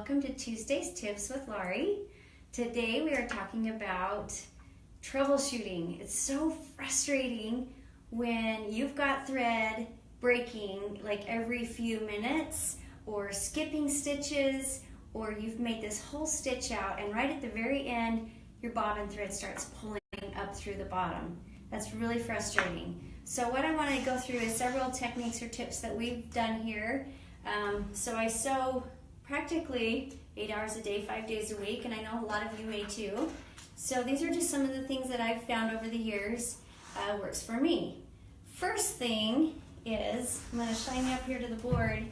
welcome to Tuesday's Tips with Laurie. Today we are talking about troubleshooting. It's so frustrating when you've got thread breaking like every few minutes or skipping stitches, or you've made this whole stitch out and right at the very end your bobbin thread starts pulling up through the bottom. That's really frustrating. So what I want to go through is several techniques or tips that we've done here. So I sew practically 8 hours a day, 5 days a week, and I know a lot of you may too. So these are just some of the things that I've found over the years works for me. First thing is, I'm going to shine you up here to the board.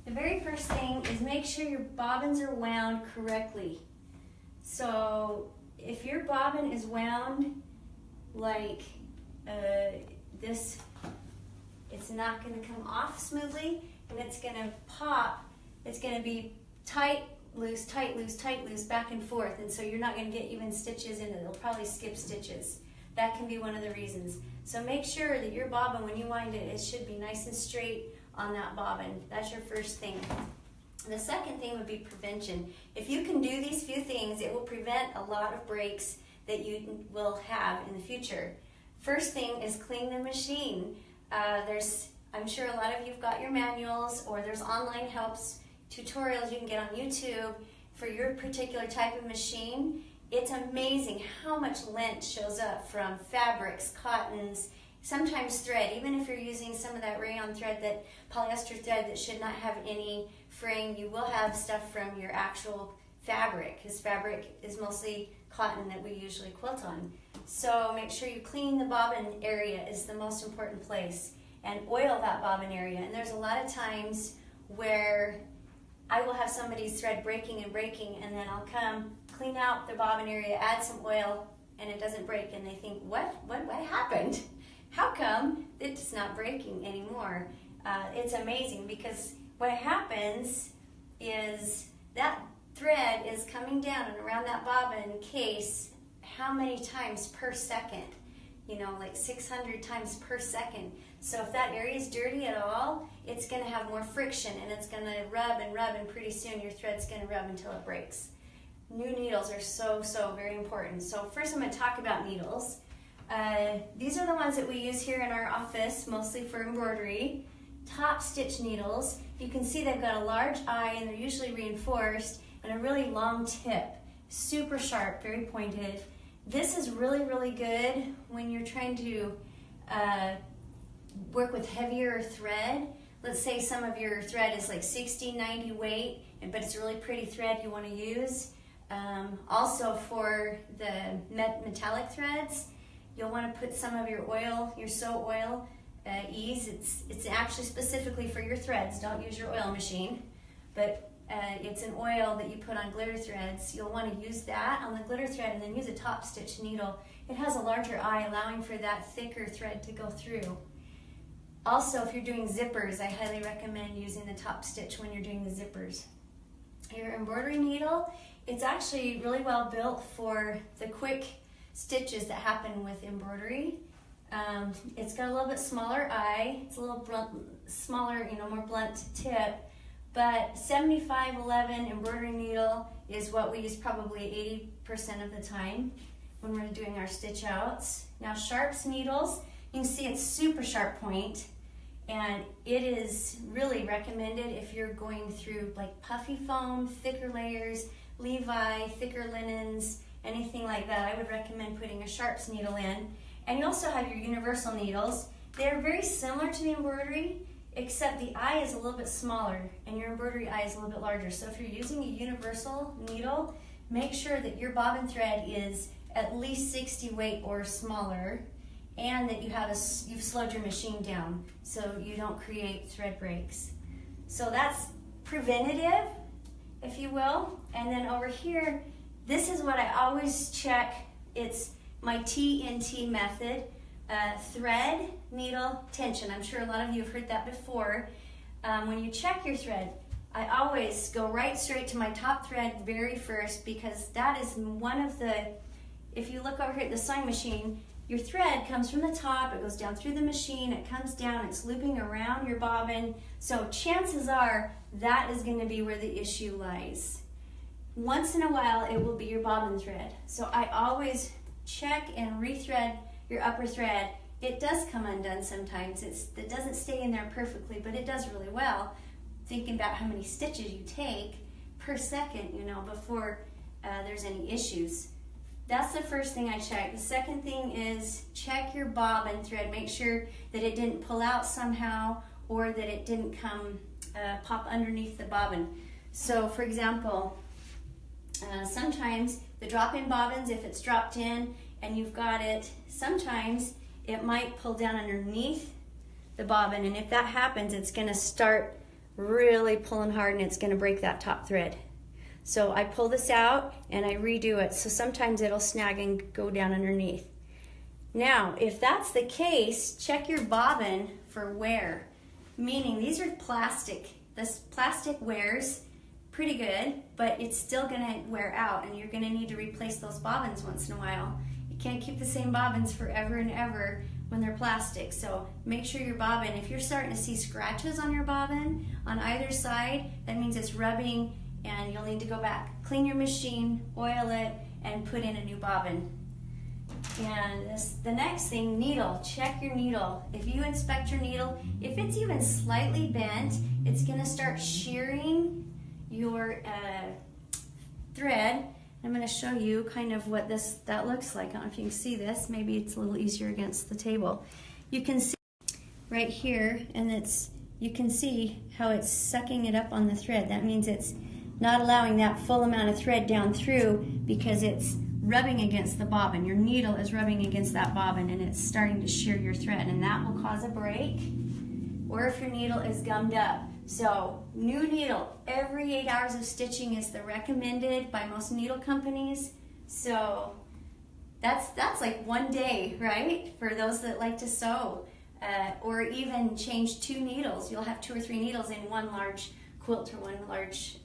The very first thing is make sure your bobbins are wound correctly. So if your bobbin is wound like this, it's not going to come off smoothly and it's going to pop. It's going to be tight, loose, tight, loose, tight, loose, back and forth, and so you're not going to get even stitches in it. It'll probably skip stitches. That can be one of the reasons. So make sure that your bobbin, when you wind it, it should be nice and straight on that bobbin. That's your first thing. The second thing would be prevention. If you can do these few things, it will prevent a lot of breaks that you will have in the future. First thing is clean the machine. I'm sure a lot of you've got your manuals, or there's online helps, tutorials you can get on YouTube for your particular type of machine. It's amazing how much lint shows up from fabrics, cottons, sometimes thread. Even if you're using some of that rayon thread, that polyester thread that should not have any fraying, you will have stuff from your actual fabric, because fabric is mostly cotton that we usually quilt on. So make sure you clean the bobbin area is the most important place, and oil that bobbin area. And there's a lot of times where I will have somebody's thread breaking, and then I'll come clean out the bobbin area, add some oil, and it doesn't break, and they think, what happened? How come it's not breaking anymore? It's amazing, because what happens is that thread is coming down and around that bobbin case how many times per second? You know, like 600 times per second. So if that area is dirty at all, it's going to have more friction, and it's going to rub, and pretty soon your thread's going to rub until it breaks. New needles are so very important. So first I'm going to talk about needles. These are the ones that we use here in our office, mostly for embroidery. Top stitch needles. You can see they've got a large eye, and they're usually reinforced, and a really long tip. Super sharp, very pointed. This is really good when you're trying to work with heavier thread. Let's say some of your thread is like 60, 90 weight, but it's a really pretty thread you want to use. Also for the metallic threads, you'll want to put some of your oil, your sew oil, ease. It's actually specifically for your threads. Don't use your oil machine, but it's an oil that you put on glitter threads. You'll want to use that on the glitter thread, and then use a top stitch needle. It has a larger eye, allowing for that thicker thread to go through. Also, if you're doing zippers, I highly recommend using the top stitch when you're doing the zippers. Your embroidery needle, it's actually really well built for the quick stitches that happen with embroidery. It's got a little bit smaller eye. It's a little smaller, more blunt tip. But 7511 embroidery needle is what we use probably 80% of the time when we're doing our stitch outs. Now sharps needles, you can see it's super sharp point, and it is really recommended if you're going through like puffy foam, thicker layers, Levi, thicker linens, anything like that. I would recommend putting a sharps needle in. And you also have your universal needles. They're very similar to the embroidery, except the eye is a little bit smaller and your embroidery eye is a little bit larger. So if you're using a universal needle, make sure that your bobbin thread is at least 60 weight or smaller, and that you've slowed your machine down so you don't create thread breaks. So that's preventative, if you will. And then over here, this is what I always check. It's my TNT method. Thread, needle, tension. I'm sure a lot of you have heard that before. When you check your thread, I always go right straight to my top thread very first, because that is one of the, if you look over here at the sewing machine, your thread comes from the top, it goes down through the machine, it comes down, it's looping around your bobbin. So chances are that is going to be where the issue lies. once in a while it will be your bobbin thread. So I always check and rethread your upper thread. It does come undone sometimes. It doesn't stay in there perfectly, but it does really well. Thinking about how many stitches you take per second, before there's any issues. That's the first thing I check. The second thing is check your bobbin thread. Make sure that it didn't pull out somehow or that it didn't come pop underneath the bobbin. So for example, sometimes the drop-in bobbins, if it's dropped in and you've got it, sometimes it might pull down underneath the bobbin, and if that happens, it's going to start really pulling hard and it's going to break that top thread. So I pull this out and I redo it. So sometimes it'll snag and go down underneath. Now, if that's the case, check your bobbin for wear. Meaning these are plastic. This plastic wears pretty good, but it's still gonna wear out and you're gonna need to replace those bobbins once in a while. You can't keep the same bobbins forever and ever when they're plastic. So make sure your bobbin, if you're starting to see scratches on your bobbin on either side, that means it's rubbing and you'll need to go back, clean your machine, oil it, and put in a new bobbin. And the next thing, needle. Check your needle. If you inspect your needle, if it's even slightly bent, it's gonna start shearing your thread. I'm going to show you kind of what that looks like. I don't know if you can see this. Maybe it's a little easier against the table. You can see right here, and you can see how it's sucking it up on the thread. That means it's not allowing that full amount of thread down through because it's rubbing against the bobbin. Your needle is rubbing against that bobbin and it's starting to shear your thread, and that will cause a break, or if your needle is gummed up. So new needle, every 8 hours of stitching is the recommended by most needle companies. So that's like 1 day, right? For those that like to sew, or even change 2 needles. You'll have 2 or 3 needles in one large quilt or one large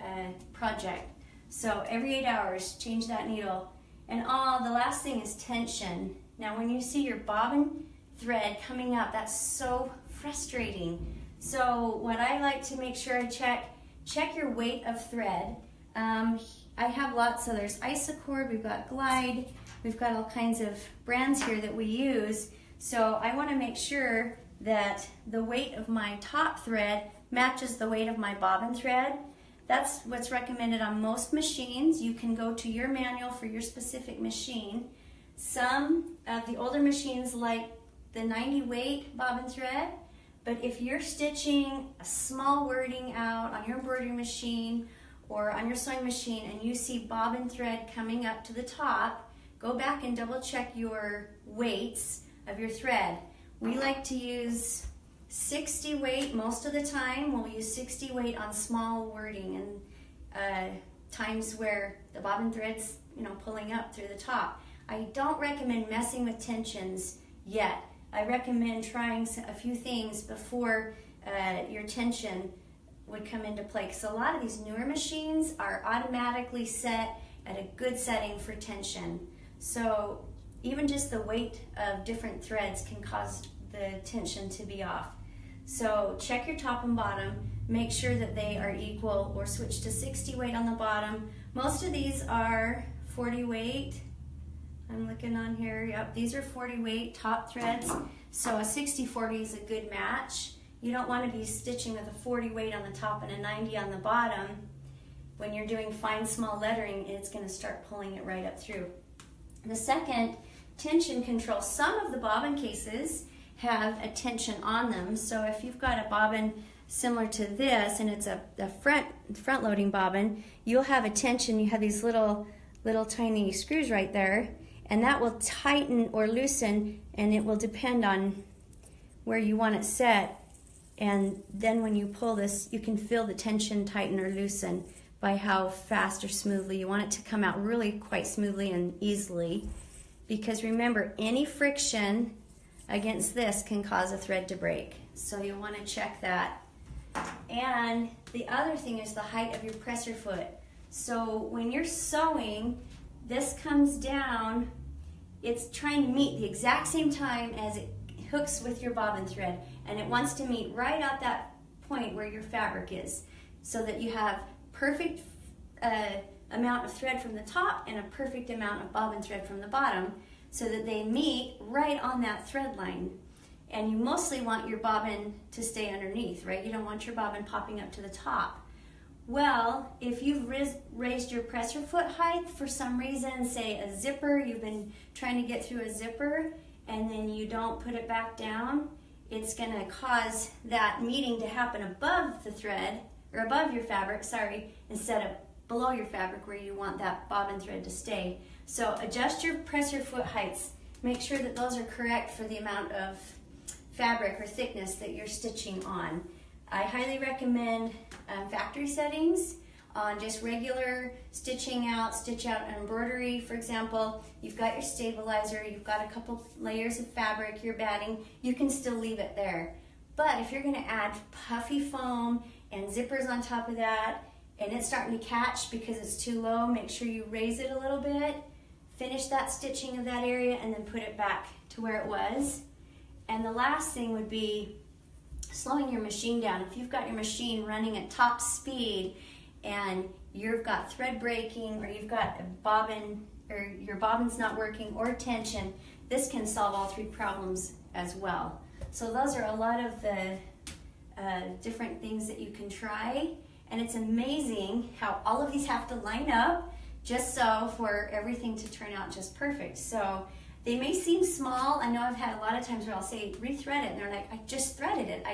project. So every 8 hours, change that needle. And the last thing is tension. Now when you see your bobbin thread coming up, that's so frustrating. So what I like to make sure I check your weight of thread. I have lots, so there's Isocord, we've got Glide, we've got all kinds of brands here that we use. So I want to make sure that the weight of my top thread matches the weight of my bobbin thread. That's what's recommended on most machines. You can go to your manual for your specific machine. Some of the older machines like the 90 weight bobbin thread. But if you're stitching a small wording out on your embroidery machine or on your sewing machine and you see bobbin thread coming up to the top, go back and double check your weights of your thread. We like to use 60 weight most of the time. We'll use 60 weight on small wording and times where the bobbin thread's pulling up through the top. I don't recommend messing with tensions yet. I recommend trying a few things before your tension would come into play, because a lot of these newer machines are automatically set at a good setting for tension. So even just the weight of different threads can cause the tension to be off. So check your top and bottom, make sure that they are equal, or switch to 60 weight on the bottom. Most of these are 40 weight. I'm looking on here, yep, these are 40 weight top threads, so a 60-40 is a good match. You don't want to be stitching with a 40 weight on the top and a 90 on the bottom. When you're doing fine small lettering, it's going to start pulling it right up through. The second, tension control. Some of the bobbin cases have a tension on them, so if you've got a bobbin similar to this and it's a front loading bobbin, you'll have a tension. You have these little tiny screws right there, and that will tighten or loosen, and it will depend on where you want it set. And then when you pull this, you can feel the tension tighten or loosen by how fast or smoothly you want it to come out, really quite smoothly and easily. Because remember, any friction against this can cause a thread to break. So you'll want to check that. And the other thing is the height of your presser foot. So when you're sewing, this comes down, it's trying to meet the exact same time as it hooks with your bobbin thread, and it wants to meet right at that point where your fabric is, so that you have perfect amount of thread from the top and a perfect amount of bobbin thread from the bottom so that they meet right on that thread line. And you mostly want your bobbin to stay underneath, right? You don't want your bobbin popping up to the top. Well, if you've raised your presser foot height for some reason, say a zipper, you've been trying to get through a zipper and then you don't put it back down, it's going to cause that meeting to happen above the thread, or above your fabric, sorry, instead of below your fabric where you want that bobbin thread to stay. So adjust your presser foot heights. Make sure that those are correct for the amount of fabric or thickness that you're stitching on. I highly recommend factory settings on just regular stitching out, stitch out embroidery. For example, you've got your stabilizer, you've got a couple layers of fabric, your batting, you can still leave it there. But if you're going to add puffy foam and zippers on top of that, and it's starting to catch because it's too low, make sure you raise it a little bit, finish that stitching of that area, and then put it back to where it was. And the last thing would be slowing your machine down. If you've got your machine running at top speed and you've got thread breaking, or you've got a bobbin, or your bobbin's not working, or tension, this can solve all three problems as well. So those are a lot of the different things that you can try, and it's amazing how all of these have to line up just so for everything to turn out just perfect. So they may seem small. I know I've had a lot of times where I'll say rethread it, and they're like, I just threaded it.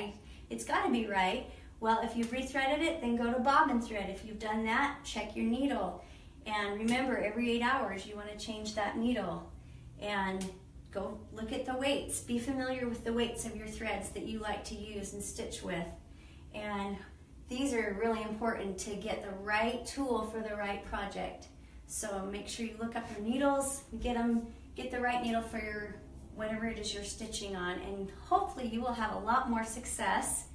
It's got to be right. Well, if you've rethreaded it, then go to bobbin thread. If you've done that, check your needle. And remember, every 8 hours you want to change that needle. And go look at the weights. Be familiar with the weights of your threads that you like to use and stitch with. And these are really important to get the right tool for the right project. So make sure you look up your needles, get the right needle for your whatever it is you're stitching on, and hopefully you will have a lot more success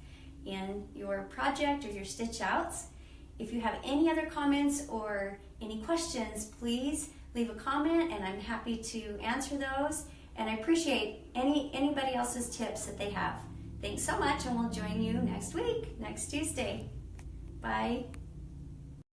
in your project or your stitch outs. If you have any other comments or any questions, please leave a comment and I'm happy to answer those, and I appreciate anybody else's tips that they have. Thanks so much, and we'll join you next week, next Tuesday. Bye.